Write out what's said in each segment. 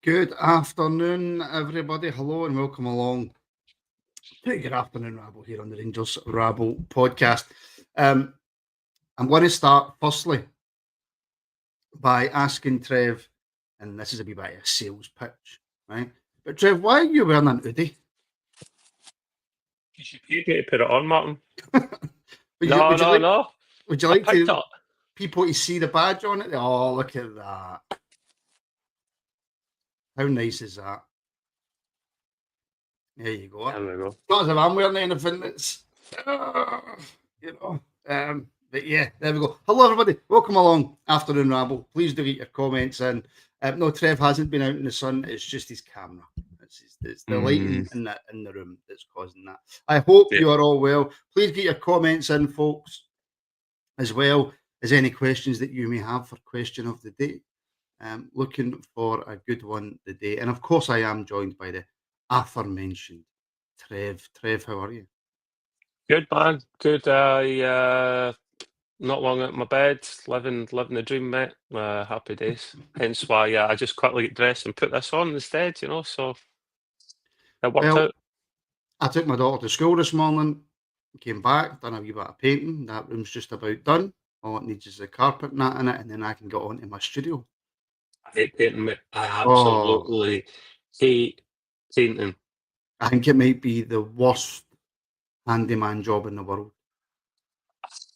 Good afternoon, everybody. Hello and welcome along to your afternoon Rabble here on the Rangers Rabble podcast. I'm going to start firstly by asking Trev, and this is a wee bit of a sales pitch, right? But Trev, why are you wearing an hoodie? You paid me to put it on, Martin. Would No. Would you I like picked it. people to see the badge on it? Oh, look at that. How nice is that? There you go. There we go. Not as if I'm wearing anything that's, but yeah, there we go. Hello, everybody. Welcome along, Afternoon Rabble. Please do get your comments in. No, Trev hasn't been out in the sun. It's just his camera. It's the lighting in the room that's causing that. I hope you are all well. Please get your comments in, folks, as well as any questions that you may have for question of the day. Looking for a good one today. And of course, I am joined by the aforementioned Trev. Trev, how are you? Good, man. Good. Not long out of my bed, living the dream, mate. Happy days. Hence why I just quickly get dressed and put this on instead, so it worked out. I took my daughter to school this morning, came back, done a wee bit of painting. That room's just about done. All it needs is the carpet and that in it, and then I can get on to my studio. I hate painting, mate. I absolutely hate painting. I think it might be the worst handyman job in the world.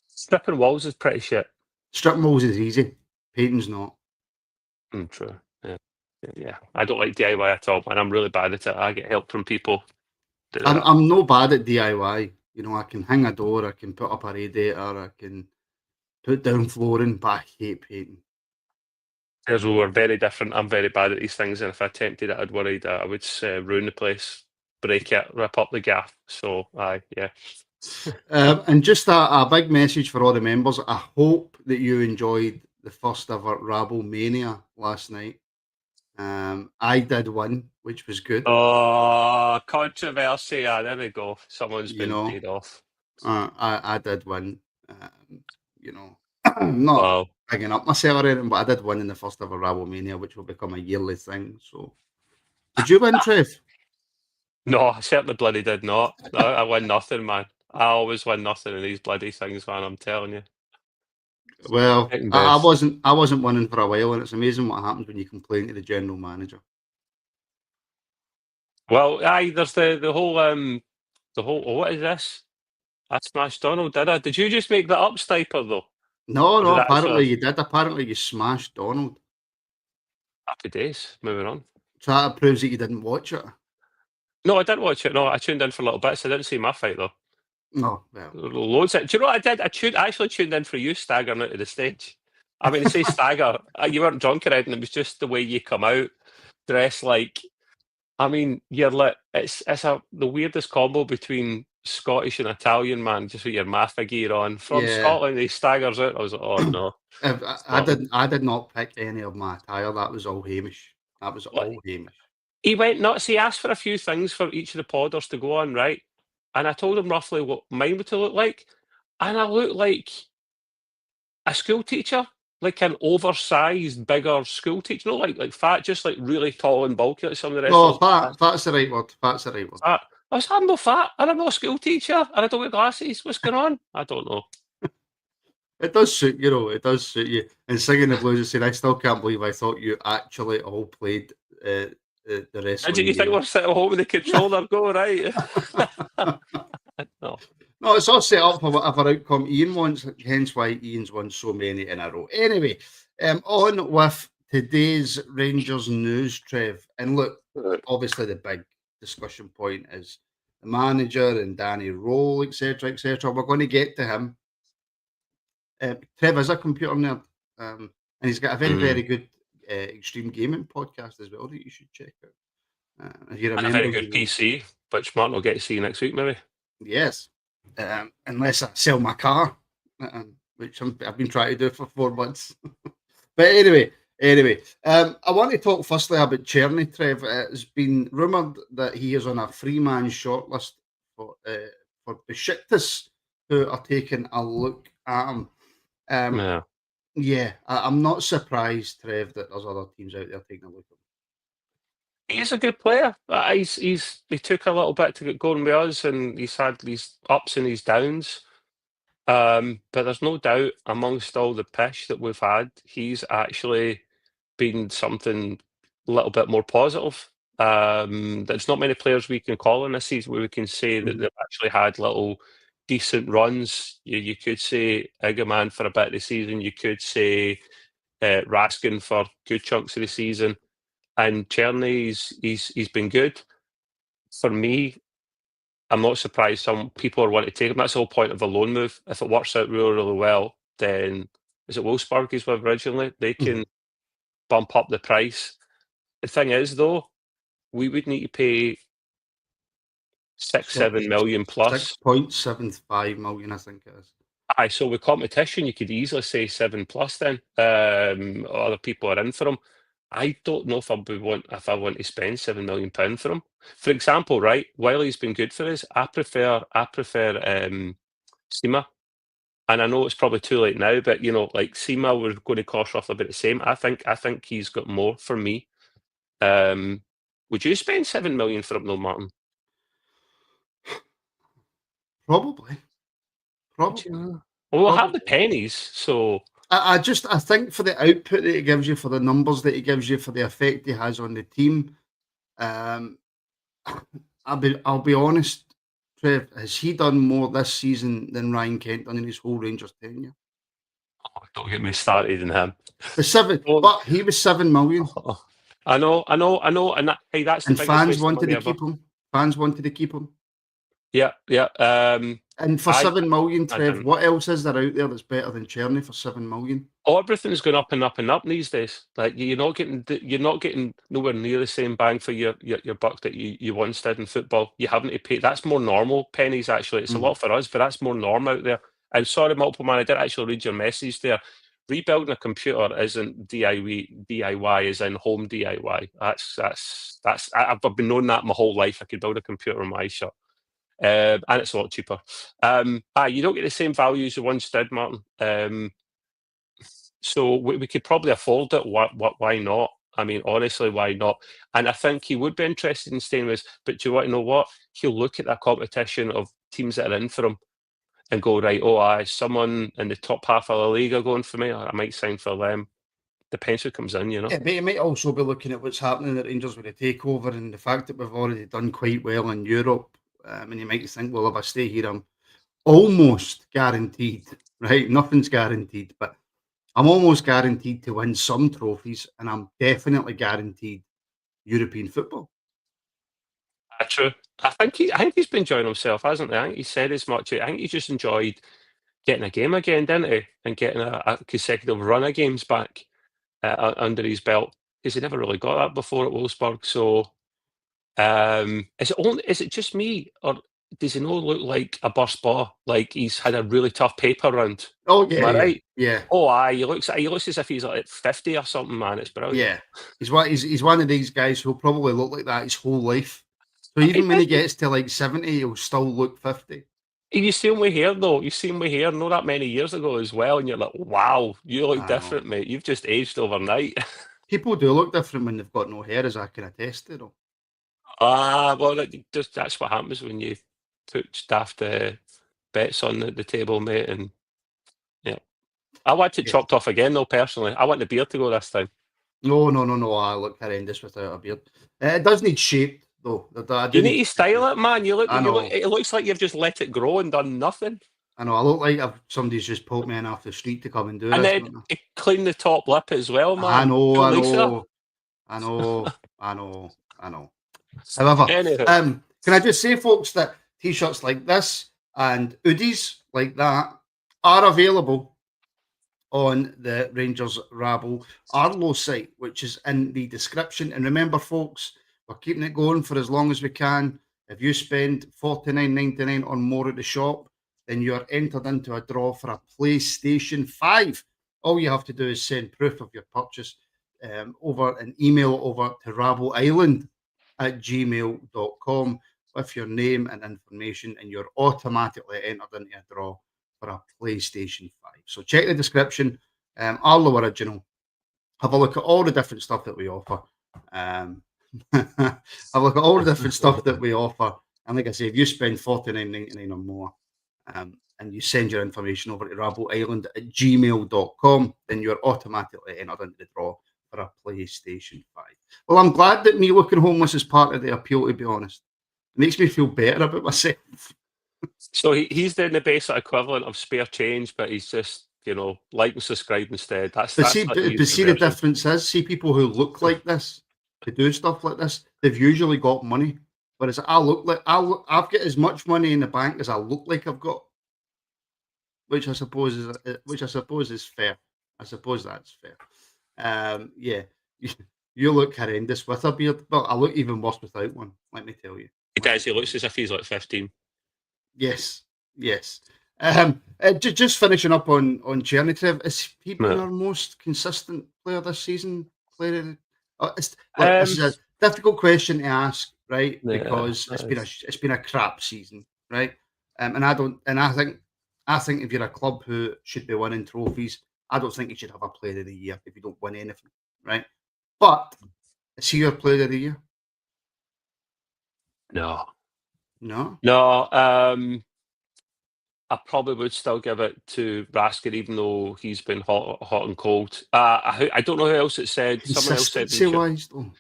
Stripping walls is pretty shit. Stripping walls is easy. Painting's not. True. Yeah. I don't like DIY at all, man. I'm really bad at it. I get help from people. I'm no bad at DIY. I can hang a door, I can put up a radiator, I can put down flooring, but I hate painting. We're very different. I'm very bad at these things, and if I attempted it, I'd worried that I would ruin the place, break it, rip up the gaff. So, yeah. And just a big message for all the members. I hope that you enjoyed the first ever Rabble Mania last night. I did win, which was good. Oh, controversy. There we go. Someone's been paid off. I did win. I'm not bigging up myself or anything, but I did win in the first ever Rabble Mania, which will become a yearly thing. So, did you win, Trev? No, I certainly bloody did not. No, I win nothing, man. I always win nothing in these bloody things, man. I'm telling you. Well, I wasn't winning for a while, and it's amazing what happens when you complain to the general manager. Well, there's the whole what is this? I smashed Donald, did I? Did you just make that up, Stiper, though? No, apparently you did. Apparently you smashed Donald. Happy days. Moving on. So that proves that you didn't watch it. No, I didn't watch it. No, I tuned in for a little bit, so I didn't see my fight, though. No, well. Loads of it. Do you know what I did? I actually tuned in for you staggering out of the stage. I mean, to say stagger, you weren't drunk or anything. It was just the way you come out, dressed like. I mean, you're like it's the weirdest combo between Scottish and Italian, man. Just with your Mafia gear on from Scotland, he staggers out. I was like, oh no. I did not pick any of my attire. That was all Hamish. He went nuts. He asked for a few things for each of the podders to go on, right? And I told him roughly what mine would look like, and I looked like a school teacher. Like an oversized, bigger school teacher, not like fat, just like really tall and bulky, like some of the rest. No, fat's the right word. Fat's the right word. I was, I'm not fat, and I'm not a school teacher, and I don't wear glasses. What's going on? I don't know. It does suit you, though. It does suit you. And singing the blues and saying, I still can't believe I thought you actually all played the wrestling. Did you think we're sitting home with the controller go, right? No, it's all set up for whatever outcome Ian wants, hence why Ian's won so many in a row. Anyway, on with today's Rangers news, Trev. And look, obviously the big discussion point is the manager and Danny Rohl, etc., etc. We're going to get to him. Trev is a computer nerd, and he's got a very, very good extreme gaming podcast as well that you should check out. And a very good PC, which Martin will get to see next week, maybe. Yes. Unless I sell my car, which I've been trying to do for 4 months. But anyway, I want to talk firstly about Cerny, Trev. It's been rumoured that he is on a 3-man shortlist for Besiktas, who are taking a look at him. I'm not surprised, Trev, that there's other teams out there taking a look at him. He's a good player. He took a little bit to get going with us, and he's had these ups and these downs. But there's no doubt amongst all the pish that we've had, he's actually been something a little bit more positive. There's not many players we can call in this season where we can say that they've actually had little decent runs. You could say Igaman for a bit of the season. You could say Raskin for good chunks of the season. And Cerny, he's been good. For me, I'm not surprised some people are wanting to take him. That's the whole point of a loan move. If it works out really, really well, then is it Wolfsburg he's with originally? They can bump up the price. The thing is, though, we would need to pay 6-7 million plus. 6.75 million, I think it is. Aye, so with competition, you could easily say 7 plus. Then other people are in for him. I don't know if I want to spend £7 million for him. For example, right, while he's been good for us, I prefer Sima. And I know it's probably too late now, but like Sima, we're going to cost roughly about the same. I think he's got more for me. Would you spend 7 million for him, though, Martin? Probably. Well, we'll have the pennies, so I think for the output that he gives you, for the numbers that he gives you, for the effect he has on the team, I'll be honest, Trev, has he done more this season than Ryan Kent done in his whole Rangers tenure? Oh, don't get me started on him. But he was 7 million. I know, and that's the and biggest fans wanted to keep him. Fans wanted to keep him. Yeah. And for 7 million, Trev, what else is there out there that's better than Cerny for 7 million? Everything's going up and up and up these days. Like you're not getting nowhere near the same bang for your buck that you once did in football. You having to pay. That's more normal. Pennies actually, it's a lot for us, but that's more norm out there. And sorry, Multiple Man, I didn't actually read your message there. Rebuilding a computer isn't DIY, is in home DIY. I've been knowing that my whole life. I could build a computer in my shop. And it's a lot cheaper. You don't get the same value as you once did, Martin. So we could probably afford it. Why not? I mean, honestly, why not? And I think he would be interested in staying with us. But do you want to know what? He'll look at that competition of teams that are in for him and go, right, someone in the top half of the league are going for me. I might sign for them. The pension comes in, Yeah, but he might also be looking at what's happening at Rangers with the takeover and the fact that we've already done quite well in Europe. And you might think, well, if I stay here, I'm almost guaranteed, right? Nothing's guaranteed, but I'm almost guaranteed to win some trophies, and I'm definitely guaranteed European football. True. I think he's been enjoying himself, hasn't he? I think he said as much. I think he just enjoyed getting a game again, didn't he? And getting a consecutive run of games back under his belt, because he never really got that before at Wolfsburg. So, is it just me, or does he not look like a burst ball? Like he's had a really tough paper round? Oh yeah, am I right? Yeah. Oh, aye. He looks as if he's like 50 or something, man. It's brilliant. Yeah, he's one of these guys who'll probably look like that his whole life. So even when he gets to like 70, he'll still look 50. You see him with hair, though. You see him with hair not that many years ago as well, and you're like, wow, you look different, mate. You've just aged overnight. People do look different when they've got no hair, as I can attest to, though. Well, that's what happens when you put daft bets on the table, mate. And yeah, I want it chopped off again, though. Personally, I want the beard to go this time. No. I look horrendous without a beard. It does need shape, though. You need to style it, man. It looks like you've just let it grow and done nothing. I know. I look like somebody's just pulled me in off the street to come and do and this. And then clean the top lip as well, man. I know. However, can I just say, folks, that T-shirts like this and hoodies like that are available on the Rangers Rabble Arlo site, which is in the description. And remember, folks, we're keeping it going for as long as we can. If you spend $49.99 or more at the shop, then you are entered into a draw for a PlayStation 5. All you have to do is send proof of your purchase over an email over to rabbleisland@gmail.com with your name and information, and you're automatically entered into a draw for a PlayStation 5. So check the description, Arlo Original. Have a look at all the different stuff that we offer. Have a look at all the different stuff that we offer. And like I say, if you spend $49.99 or more, and you send your information over to rabbleisland@gmail.com, then you're automatically entered into the draw for a PlayStation 5. Well, I'm glad that me looking homeless is part of the appeal, to be honest. It makes me feel better about myself. So he's doing the basic equivalent of spare change, but he's just, like and subscribe instead. But That's see, like but, the but see the version. difference is, see people who look like this, to do stuff like this, they've usually got money. Whereas I've got as much money in the bank as I look like I've got, which I suppose is fair. I suppose that's fair. Yeah, you look horrendous with a beard. Well, I look even worse without one. Let me tell you. He does. He looks as if he's like 15. Yes, yes. Just finishing up on Cerny, Trev, has he been No. our most consistent player this season? This is a difficult question to ask, right? Yeah, Because that it's been a crap season, right? I think if you're a club who should be winning trophies, I don't think you should have a player of the year if you don't win anything, right? But is he your player of the year? No. No. I probably would still give it to Raskin, even though he's been hot and cold. I don't know who else it said. Someone else said Consistency wise, though.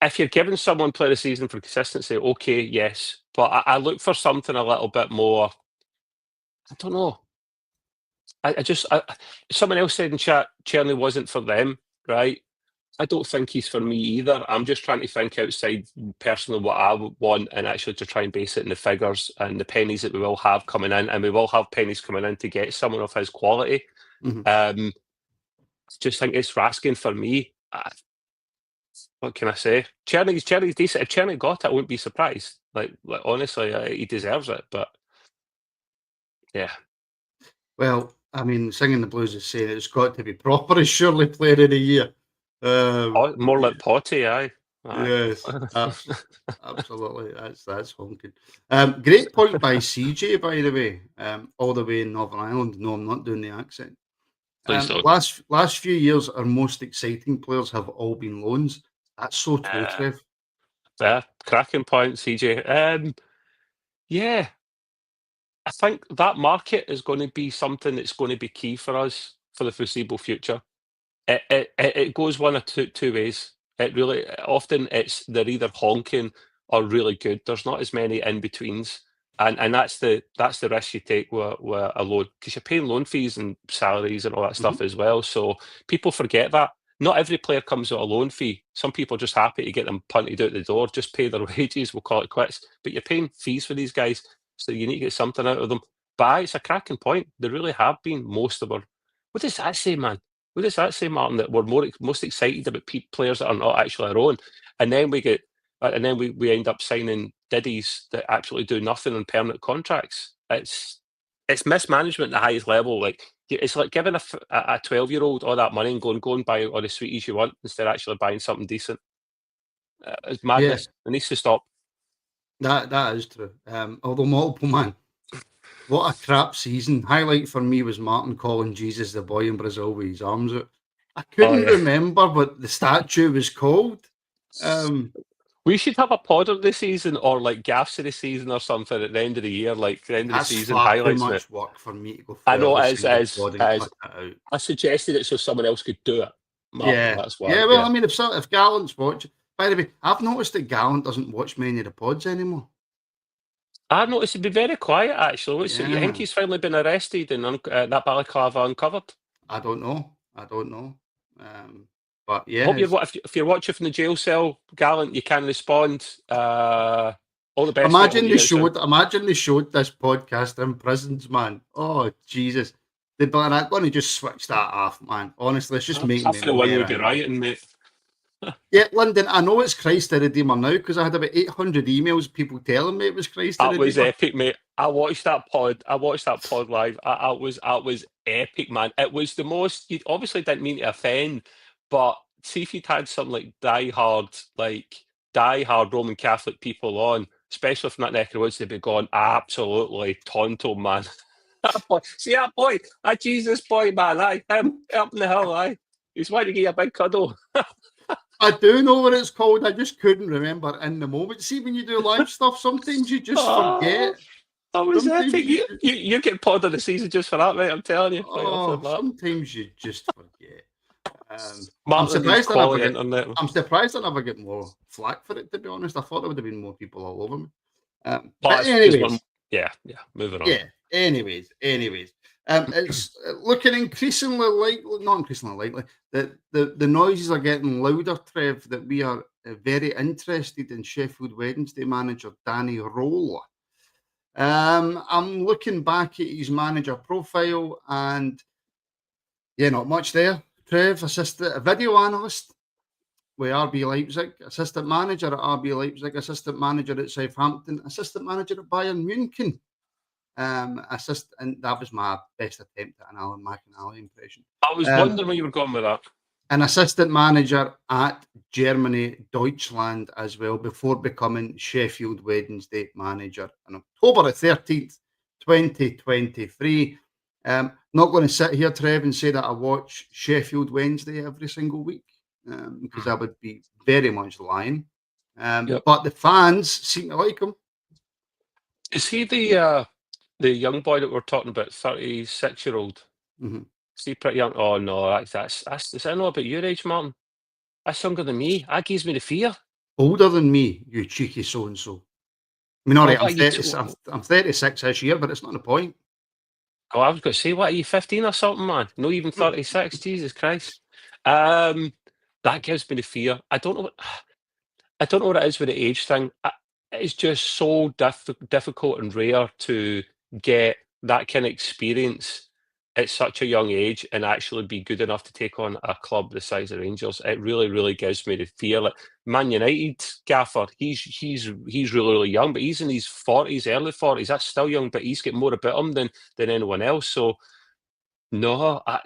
if you're giving someone player of the season for consistency, okay, yes. But I look for something a little bit more. I don't know. Someone else said in chat, Cerny wasn't for them, right? I don't think he's for me either. I'm just trying to think outside personally what I would want and actually to try and base it in the figures and the pennies that we will have coming in. And we will have pennies coming in to get someone of his quality. Mm-hmm. Just think it's Raskin for me. What can I say? Cerny's decent. If Cerny got it, I wouldn't be surprised. Like honestly, he deserves it. But yeah. Well, I mean, Singing the Blues is saying it's got to be proper as surely player of the year. More like Potty, aye. Yes, absolutely. That's honking. Great point by CJ, by the way. All the way in Northern Ireland. No, I'm not doing the accent. Please don't. Last few years, our most exciting players have all been loans. That's so true, Trev. Yeah, cracking point, CJ. Yeah, I think that market is going to be something that's going to be key for us for the foreseeable future. It goes one of two ways. It really often they're either honking or really good. There's not as many in betweens, and that's the risk you take with a loan because you're paying loan fees and salaries and all that stuff as well. So people forget that. Not every player comes with a loan fee. Some people are just happy to get them punted out the door, just pay their wages, we'll call it quits. But you're paying fees for these guys, so you need to get something out of them. But it's a cracking point. They really have been most of our. What does that say, man? What does that say, Martin? That we're most excited about players that are not actually our own, and then we end up signing diddies that absolutely do nothing on permanent contracts. It's mismanagement at the highest level. Like it's like giving a 12-year-old all that money and go and buy all the sweeties you want instead of actually buying something decent. It's madness. Yeah. It needs to stop. That is true. Although multiple man, what a crap season. Highlight for me was Martin calling Jesus the boy in Brazil with his arms out. I couldn't remember what the statue was called. We should have a pod of the season or like gaffes of the season or something at the end of the year, like the end of the season far highlights. Too much work for me to go. I know it is. Out. I suggested it so someone else could do it. Martin, that's why. Yeah, well, I mean, if Gallant's watching. By the way, I've noticed that Gallant doesn't watch many of the pods anymore. I've noticed it'd be very quiet actually. You think he's finally been arrested and that balaclava uncovered? I don't know. But yeah, if you're watching from the jail cell, Gallant, you can respond. All the best. Imagine they showed this podcast in prisons, man. Oh Jesus, they'd be like, going to just switch that off, man. Honestly, it's just making me. One would be rioting, mate. Yeah, London, I know it's Christ the Redeemer now because I had about 800 emails, people telling me it was Christ the Redeemer. That was epic, mate. I watched that pod live. That was epic, man. It was the most. You obviously didn't mean to offend, but see if you'd had some like diehard Roman Catholic people on, especially from that neck of the woods, they'd be going absolutely tonto, man. See that boy, that Jesus boy, man. Him up in the hill, He's wanting to get a big cuddle. I do know what it's called. I just couldn't remember in the moment. See, when you do live stuff, sometimes you just forget. That was Sometimes epic. You get pod of the season just for that, mate. I'm telling you. Right off the bat. Sometimes you just forget. I'm Martin needs surprised quality internet. I'm surprised I never get more flack for it, to be honest. I thought there would have been more people all over me. But But anyways, moving on. yeah. Anyways, it's looking increasingly likely, not increasingly likely, that the noises are getting louder, Trev, that we are very interested in Sheffield Wednesday manager Danny Rohl. I'm looking back at his manager profile, and yeah, not much there. Trev, a video analyst with RB Leipzig, assistant manager at RB Leipzig, assistant manager at Southampton, assistant manager at Bayern Munich. And that was my best attempt at an Alan McInally impression. I was wondering where you were going with that. An assistant manager at Germany, Deutschland as well, before becoming Sheffield Wednesday manager on October the 13th, 2023. Not going to sit here, Trev, and say that I watch Sheffield Wednesday every single week, because I would be very much lying. But the fans seem to like him. Is he the young boy that we're talking about, 36-year-old? Mm-hmm. Is he pretty young? Oh no, that's is that not about your age, Martin? That's younger than me. That gives me the fear. Older than me, you cheeky so and so. I mean, all right, I'm 36 this year, but it's not the point. Oh, I was going to say, what are you, 15 or something, man? No, even 36. Jesus Christ. That gives me the fear. I don't know what it is with the age thing. It's just so difficult and rare to get that kind of experience at such a young age and actually be good enough to take on a club the size of Rangers. It really, really gives me the fear. Like Man United gaffer, he's really, really young, but he's in his 40s, early 40s. That's still young, but he's got more about him than anyone else. So no, I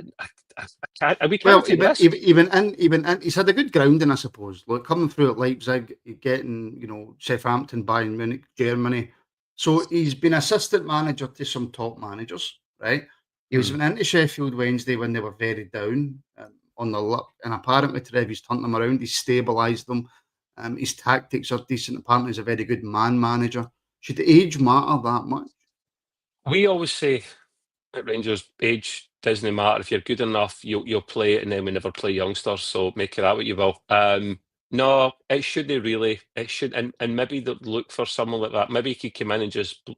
can't. We can't take this. Even in, he's had a good grounding, I suppose. Look, coming through at Leipzig, getting Southampton, Bayern Munich, Germany. So he's been assistant manager to some top managers, right? He was into Sheffield Wednesday when they were very down on the luck, and apparently Trevi's turned them around. He's stabilised them. His tactics are decent. Apparently, he's a very good man manager. Should age matter that much? We always say at Rangers, age doesn't matter. If you're good enough, you'll play it, and then we never play youngsters. So make it that what you will. No, it shouldn't really. It should, and maybe look for someone like that. Maybe he could come in and just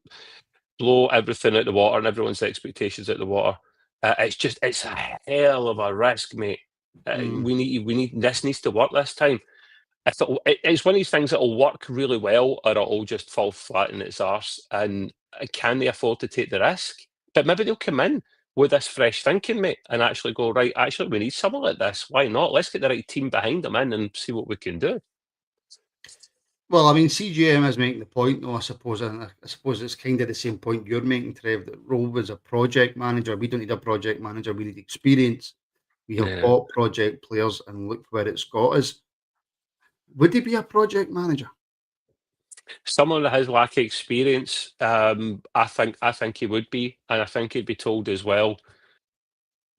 blow everything out the water and everyone's expectations out the water. It's a hell of a risk, mate. This needs to work this time. It's one of these things that'll work really well, or it'll just fall flat in its arse. And can they afford to take the risk? But maybe they'll come in with this fresh thinking, mate, and actually go, right, actually, we need someone like this. Why not? Let's get the right team behind them in and see what we can do. Well, I mean, CGM is making the point, though, I suppose. And I suppose it's kind of the same point you're making, Trev, that Röhl was a project manager. We don't need a project manager. We need experience. We have bought project players, and look where it's got us. Would he be a project manager? Someone that has lack of experience, I think he would be, and I think he'd be told as well.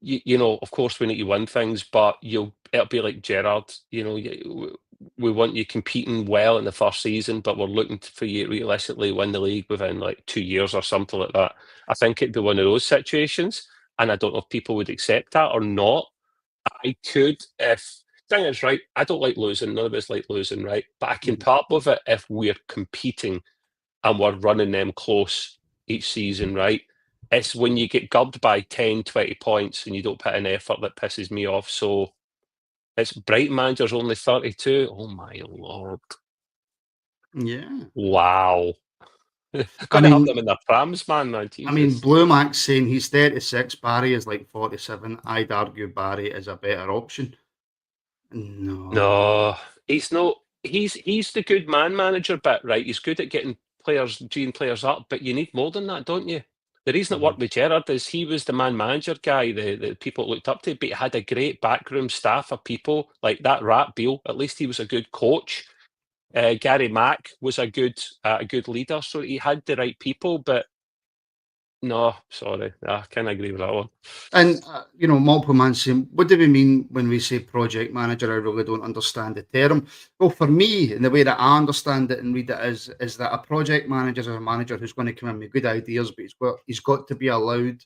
You know, of course, we need to win things, but it'll be like Gerrard. You know, we want you competing well in the first season, but we're looking for you to realistically win the league within like 2 years or something like that. I think it'd be one of those situations, and I don't know if people would accept that or not. I could, if thing is, right, I don't like losing. None of us like losing, right? But I can put up with it if we're competing and we're running them close each season, right? It's when you get gubbed by 10, 20 points and you don't put in effort that pisses me off. So it's Brighton manager's only 32. Oh my Lord. Yeah. Wow. Gonna have them in their prams, man. Jesus. I mean, Blue Mac's saying he's 36, Barry is like 47. I'd argue Barry is a better option. No, he's not. He's the good man manager bit, right? He's good at getting geeing players up, but you need more than that, don't you? The reason it worked with Gerrard is he was the man manager guy, the people looked up to, but he had a great backroom staff of people like that. Rat Beale, at least he was a good coach. Gary Mack was a good leader, so he had the right people. But No, sorry. I can't agree with that one. And, multiple man saying, what do we mean when we say project manager? I really don't understand the term. Well, for me, and the way that I understand it and read it is that a project manager is a manager who's going to come in with good ideas, but he's got to be allowed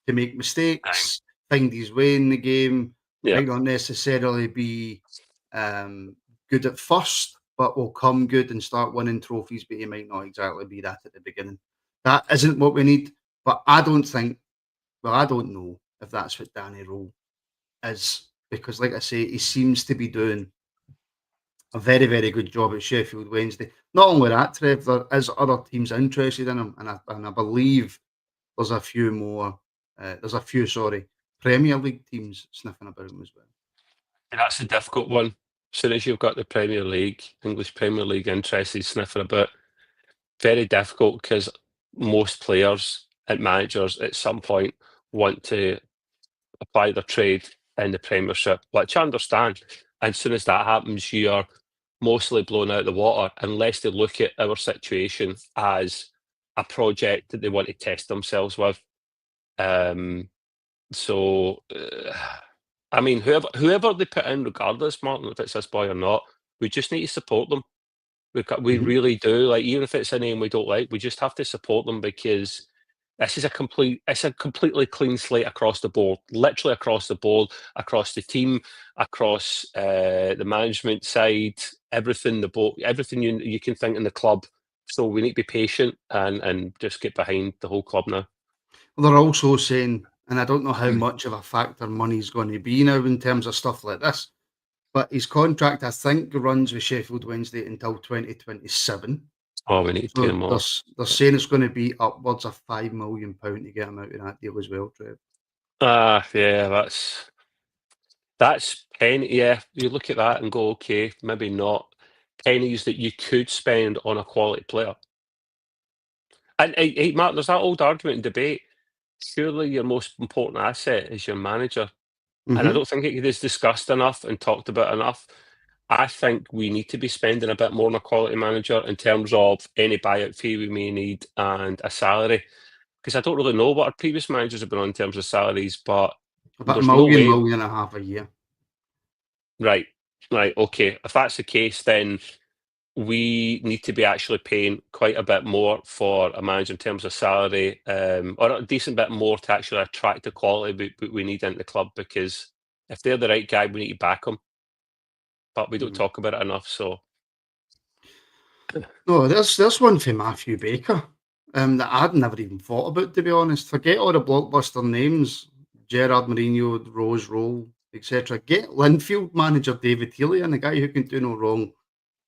to make Time. mistakes, find his way in the game, Yeah. might not necessarily be good at first, but will come good and start winning trophies, but he might not exactly be that at the beginning. That isn't what we need. But I don't know if that's what Danny Rohl is, because like I say, he seems to be doing a very, very good job at Sheffield Wednesday. Not only that, Trev, there is other teams interested in him, and I believe there's a few more. Sorry, Premier League teams sniffing about him as well. And that's a difficult one. As soon as you've got the Premier League, English Premier League interested sniffing about, very difficult because most players and managers at some point want to apply their trade in the Premiership, which I understand. And as soon as that happens, you're mostly blown out of the water unless they look at our situation as a project that they want to test themselves with. So, I mean, whoever they put in, regardless, Martin, if it's this boy or not, we just need to support them. We Mhm. really do. Like, even if it's a name we don't like, we just have to support them because it's a completely clean slate across the board, literally across the board, across the team, across the management side, everything everything you can think in the club. So we need to be patient and just get behind the whole club now. Well, they're also saying, and I don't know how Mm. much of a factor money's going to be now in terms of stuff like this, but his contract, I think, runs with Sheffield Wednesday until 2027. Oh, we need to pay So them more. they're saying it's going to be upwards of £5 million to get him out of that deal as well, Trev. Yeah, that's penny. Yeah, you look at that and go, okay, maybe not pennies that you could spend on a quality player. And hey, Mark, there's that old argument and debate. Surely your most important asset is your manager, and I Hmm. don't think it is discussed enough and talked about enough. I think we need to be spending a bit more on a quality manager in terms of any buyout fee we may need and a salary. Because I don't really know what our previous managers have been on in terms of salaries, but About a there's no million, way. million and a half a year. Right, right, okay. If that's the case, then we need to be actually paying quite a bit more for a manager in terms of salary, or a decent bit more to actually attract the quality we need into the club. Because if they're the right guy, we need to back them. But we don't Mhm. talk about it enough. So No, there's one for Matthew Baker that I'd never even thought about, to be honest. Forget all the blockbuster names, Gerard Mourinho, Rose Roll, etc. Get Linfield manager David Healy and the guy who can do no wrong,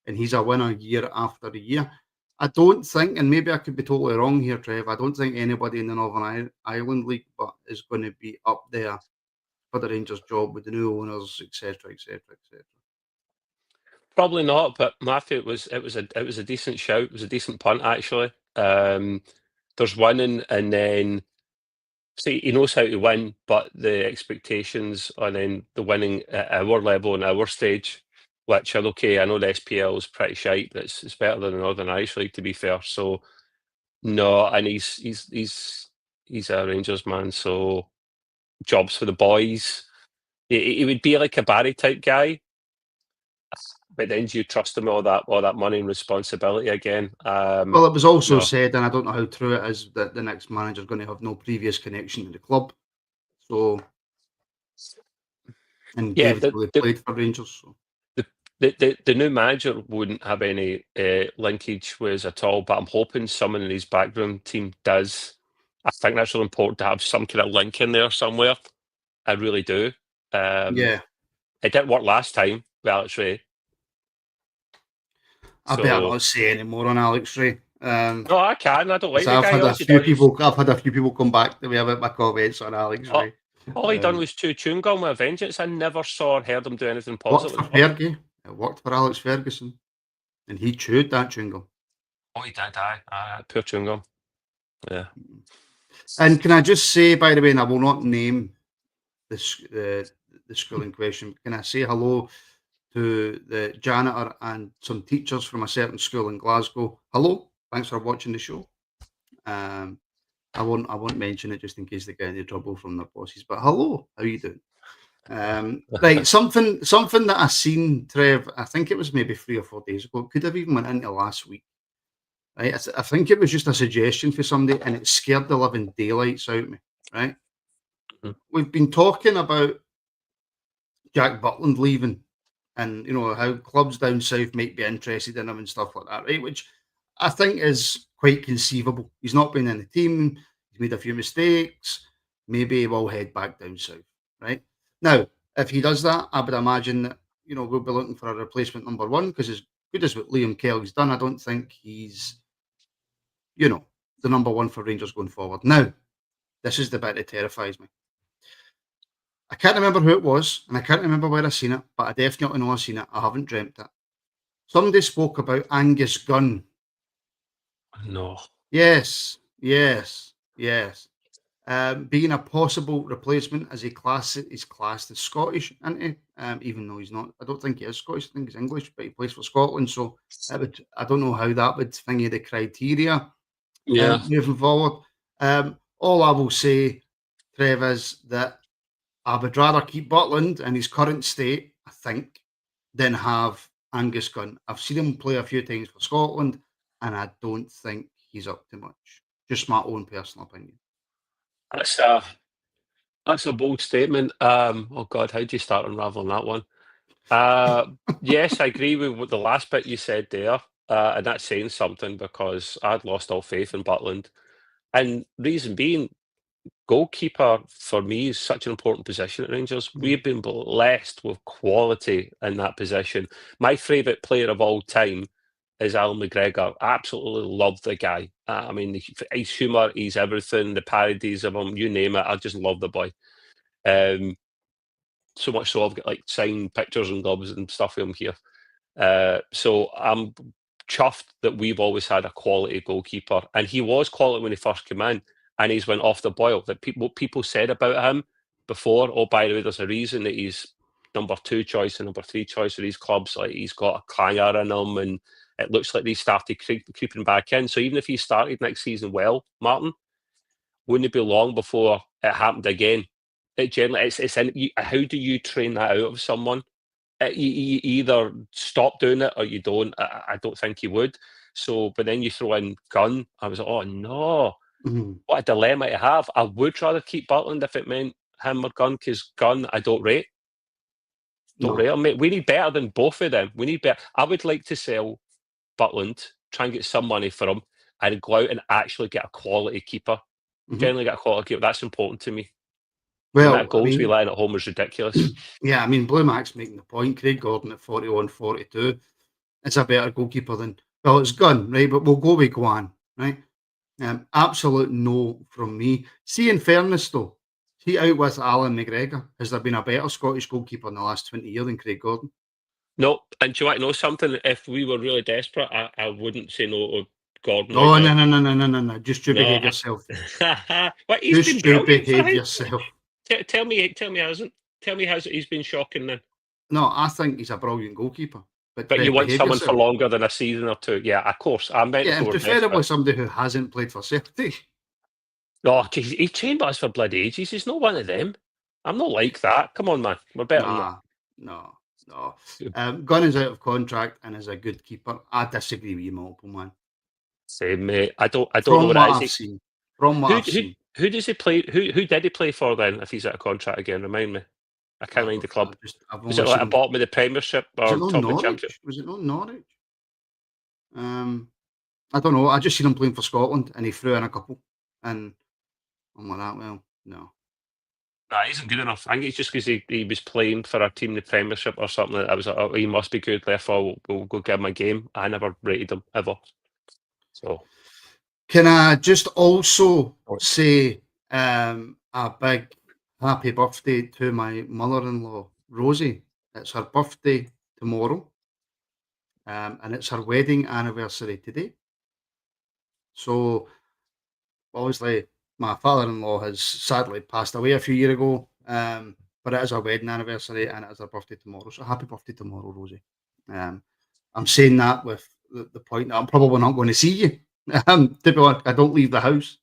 and he's a winner year after year. I don't think, and maybe I could be totally wrong here, Trev. I don't think anybody in the Northern Ireland League but is going to be up there for the Rangers job with the new owners, etc., etc., etc. probably not. But Matthew, it was a decent shout. It was a decent punt actually. There's winning, and then see, he knows how to win, but the expectations and then the winning at our level and our stage, which are okay. I know the SPL is pretty shite, but it's better than the Northern Irish League to be fair. So no, and he's a Rangers man, so jobs for the boys. He would be like a Barry type guy, but then do you trust him with all that money and responsibility again? Well, it was also No. said, and I don't know how true it is, that the next manager is going to have no previous connection to the club. So, and Yeah, David really played for Rangers. So, the the new manager wouldn't have any linkage with us at all, but I'm hoping someone in his background team does. I think that's really important to have some kind of link in there somewhere. I really do. Um, yeah, it didn't work last time with Alex Ray, I better so not say any more on Alex Ray. no, I can. I don't like So the guy. All he done is I've had a few people come back to me about my comments on Alex all, Ray. all he done Um, was chew chewing gum with a vengeance. I never saw or heard him do anything Worked for positive. Fergie. It worked for Alex Ferguson, and he chewed that chewing gum. Oh, he did, aye. Poor chewing gum. Yeah. And can I just say, by the way, and I will not name the school in question. Can I say hello to the janitor and some teachers from a certain school in Glasgow? Hello, thanks for watching the show. Um, I won't mention it just in case they get into trouble from their bosses. But hello, how you doing? Right, something that I seen, Trev. I think it was maybe 3 or 4 days ago. It could have even went into last week. Right, I think it was just a suggestion for somebody, and it scared the living daylights out of me. Right, we've been talking about Jack Butland leaving, and how clubs down south might be interested in him and stuff like that, right? Which I think is quite conceivable. He's not been in the team. He's made a few mistakes. Maybe he will head back down south, right? Now, if he does that, I would imagine that we'll be looking for a replacement number one, because as good as what Liam Kelly's done, I don't think he's the number one for Rangers going forward. Now, this is the bit that terrifies me. I can't remember who it was, and I can't remember where I seen it, but I definitely know I seen it. I haven't dreamt it. Somebody spoke about Angus Gunn. No. Yes. Being a possible replacement as he's classed as Scottish, isn't he? Even though he's not. I don't think he is Scottish. I think he's English, but he plays for Scotland. So I don't know how that would thingy the criteria moving forward. All I will say, Trev, is that I would rather keep Butland in his current state, I think, than have Angus Gunn. I've seen him play a few times for Scotland, and I don't think he's up to much. Just my own personal opinion. That's a bold statement. Oh God, how do you start unraveling that one? Yes, I agree with what the last bit you said there, and that's saying something, because I'd lost all faith in Butland, and reason being, goalkeeper for me is such an important position at Rangers. We've been blessed with quality in that position. My favourite player of all time is Alan McGregor. I absolutely love the guy. I mean, his humour, he's everything, the parodies of him, you name it. I just love the boy. So much so I've got like signed pictures and gloves and stuff of him here. So I'm chuffed that we've always had a quality goalkeeper, and he was quality when he first came in, and he's went off the boil. That people said about him before, oh, by the way, there's a reason that he's number 2 choice and number 3 choice for these clubs. Like, he's got a clanger in him, and it looks like they started creeping back in. So even if he started next season well, Martin, wouldn't it be long before it happened again? It generally, it's in. How do you train that out of someone? You either stop doing it or you don't. I don't think he would. So, but then you throw in Gunn. I was like, oh no, what a dilemma to have. I would rather keep Butland if it meant him or Gunn, because Gunn I don't rate. Rate him, mate. We need better than both of them. We need better. I would like to sell Butland, try and get some money for him, and go out and actually get a quality keeper. Generally get a quality keeper. That's important to me. Well, the amount of goals we let in at home is ridiculous. Yeah, I mean, Blue Mac's making the point. Craig Gordon at 41, 42. It's a better goalkeeper than, well, it's Gunn, right? But we'll go with Guan, right? Absolute no from me. See, in fairness, though, see, out with Alan McGregor, has there been a better Scottish goalkeeper in the last 20 years than Craig Gordon? No, and do you want to know something? If we were really desperate, I wouldn't say no to Gordon. No, right no. Just you behave yourself. What, he's just been you behave yourself. Tell me he's been shocking then. No, I think he's a brilliant goalkeeper. But you want someone for longer than a season or two. Yeah, of course. I meant and preferably somebody who hasn't played for Celtic. No, he trained us for bloody ages. He's not one of them. I'm not like that. Come on, man. We're better than that. No. Gunn is out of contract and is a good keeper. I disagree with you, multiple, man. Same, mate. I don't know what I've seen. From what I've seen. Who does he play? Who did he play for then? If he's out of contract again, remind me. I can't mind the club. Was it like a bottom of the Premiership or top of the Championship? Was it not Norwich? I don't know. I just seen him playing for Scotland, and he threw in a couple, and I'm like that. Well, no. Nah, he isn't good enough. I think it's just because he was playing for a team in the Premiership or something. I was like, oh, he must be good. Therefore, we'll go give him a game. I never rated him ever. So, can I just also say a big happy birthday to my mother-in-law, Rosie. It's her birthday tomorrow, and it's her wedding anniversary today. So, obviously, my father-in-law has sadly passed away a few years ago, but it is her wedding anniversary and it is her birthday tomorrow. So, happy birthday tomorrow, Rosie. I'm saying that with the point that I'm probably not going to see you. To be honest, I don't leave the house.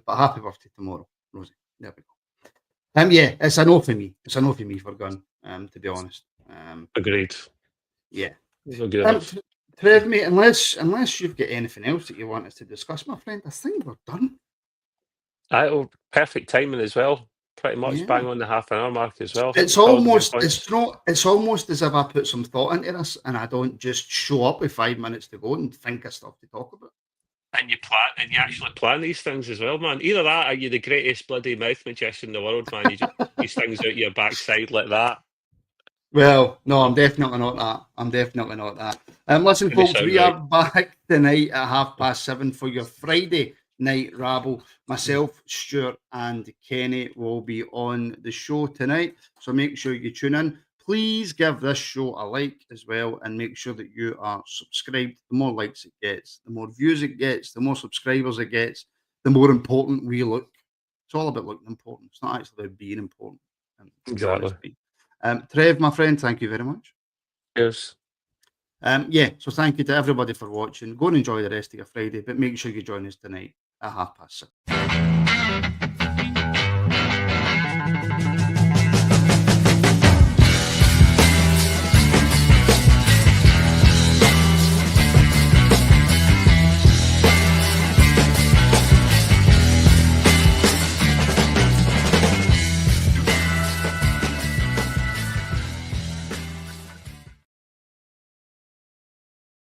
But happy birthday tomorrow, Rosie. There we go. Yeah, it's a no for me. It's a no for me for Gunn. To be honest. Agreed. Yeah. Good enough. Trev, mate, unless you've got anything else that you want us to discuss, my friend, I think we're done. Perfect timing as well. Pretty much bang on the half an hour mark as well. It's almost as if I put some thought into this and I don't just show up with 5 minutes to go and think of stuff to talk about. And you actually plan these things as well, man. Either that or you're the greatest bloody mouth magician in the world, man. You just these things out your backside like that. Well, no, I'm definitely not that. Listen, folks, we are back tonight at 7:30 for your Friday night rabble. Myself, Stuart, and Kenny will be on the show tonight, so make sure you tune in. Please give this show a like as well, and make sure that you are subscribed. The more likes it gets, the more views it gets, the more subscribers it gets, the more important we look. It's all about looking important. It's not actually about being important. Exactly. Trev, my friend, thank you very much. Cheers. So thank you to everybody for watching. Go and enjoy the rest of your Friday, but make sure you join us tonight at 7:30.